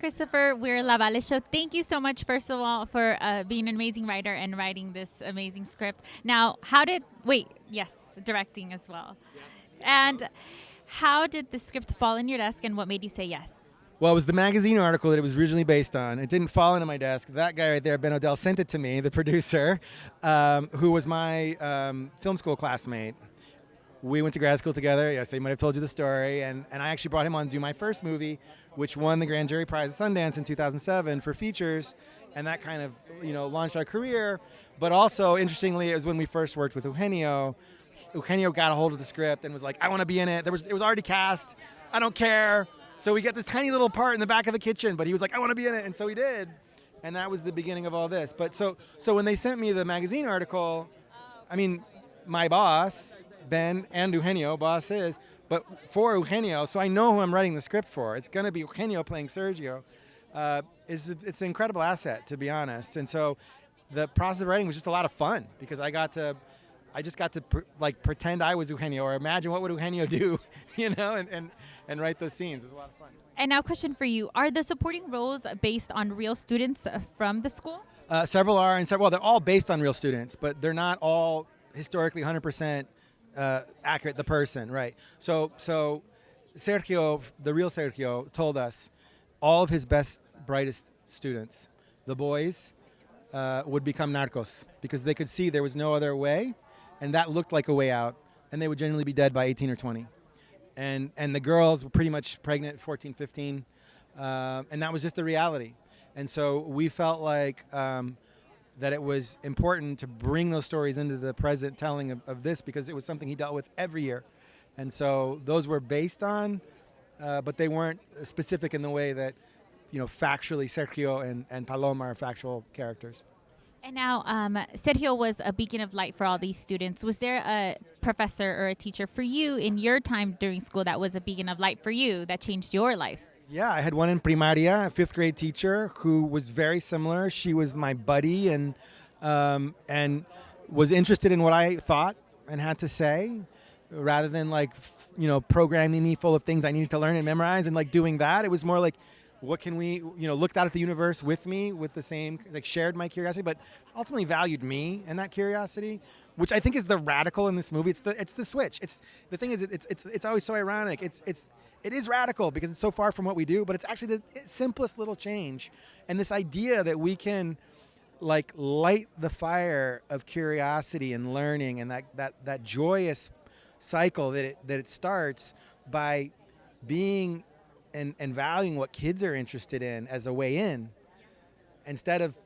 Christopher. We're La Valle Show. Thank you so much, first of all, for being an amazing writer and writing this amazing script. Now, directing as well. Yes. And how did the script fall in your desk, and what made you say yes? Well, it was the magazine article that it was originally based on. It didn't fall into my desk. That guy right there, Ben O'Dell, sent it to me, the producer, who was my film school classmate. We went to grad school together. Yes, I might have told you the story. And I actually brought him on to do my first movie, which won the Grand Jury Prize at Sundance in 2007 for features. And that kind of, launched our career. But also, interestingly, it was when we first worked with Eugenio. Eugenio got a hold of the script and was like, I want to be in it. It was already cast. I don't care. So we get this tiny little part in the back of the kitchen. But he was like, I want to be in it. And so he did. And that was the beginning of all this. But so when they sent me the magazine article, I mean, my boss, Ben and Eugenio, boss is, but for Eugenio, so I know who I'm writing the script for. It's going to be Eugenio playing Sergio. It's an incredible asset, to be honest. And so the process of writing was just a lot of fun because I just got to pretend I was Eugenio or imagine what would Eugenio do, and write those scenes. It was a lot of fun. And now, question for you: are the supporting roles based on real students from the school? Several are, and they're all based on real students, but they're not all historically 100%. Accurate, the person, right? So Sergio, the real Sergio, told us all of his best, brightest students, the boys, would become narcos because they could see there was no other way, and that looked like a way out, and they would generally be dead by 18 or 20. And the girls were pretty much pregnant at 14, 15, and that was just the reality. And so we felt like that it was important to bring those stories into the present telling of this because it was something he dealt with every year. And so those were based on, but they weren't specific in the way that, factually Sergio and Paloma are factual characters. And now, Sergio was a beacon of light for all these students. Was there a professor or a teacher for you in your time during school that was a beacon of light for you that changed your life? Yeah, I had one in primaria, a fifth grade teacher who was very similar. She was my buddy and was interested in what I thought and had to say rather than programming me full of things I needed to learn and memorize and doing that. It was more like, what can we, looked out at the universe with me with the same, shared my curiosity, but ultimately valued me and that curiosity, which I think is the radical in this movie. It's the switch. It's always so ironic. It is radical because it's so far from what we do, but it's actually the simplest little change. And this idea that we can light the fire of curiosity and learning and that joyous cycle that it starts by being and valuing what kids are interested in as a way in instead of,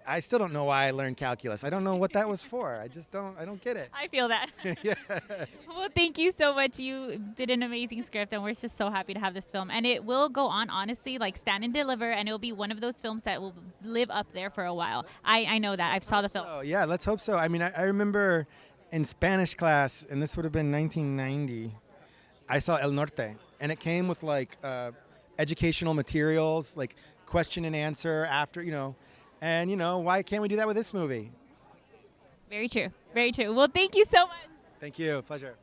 I still don't know why I learned calculus. I don't know what that was for. I don't get it. I feel that. Yeah. Well, thank you so much. You did an amazing script, and we're just so happy to have this film. And it will go on, honestly, Stand and Deliver, and it will be one of those films that will live up there for a while. I know that. I've saw the film. Oh, yeah, let's hope so. I mean, I remember in Spanish class, and this would have been 1990, I saw El Norte, and it came with, educational materials, question and answer after, and, why can't we do that with this movie? Very true. Very true. Well, thank you so much. Thank you. Pleasure.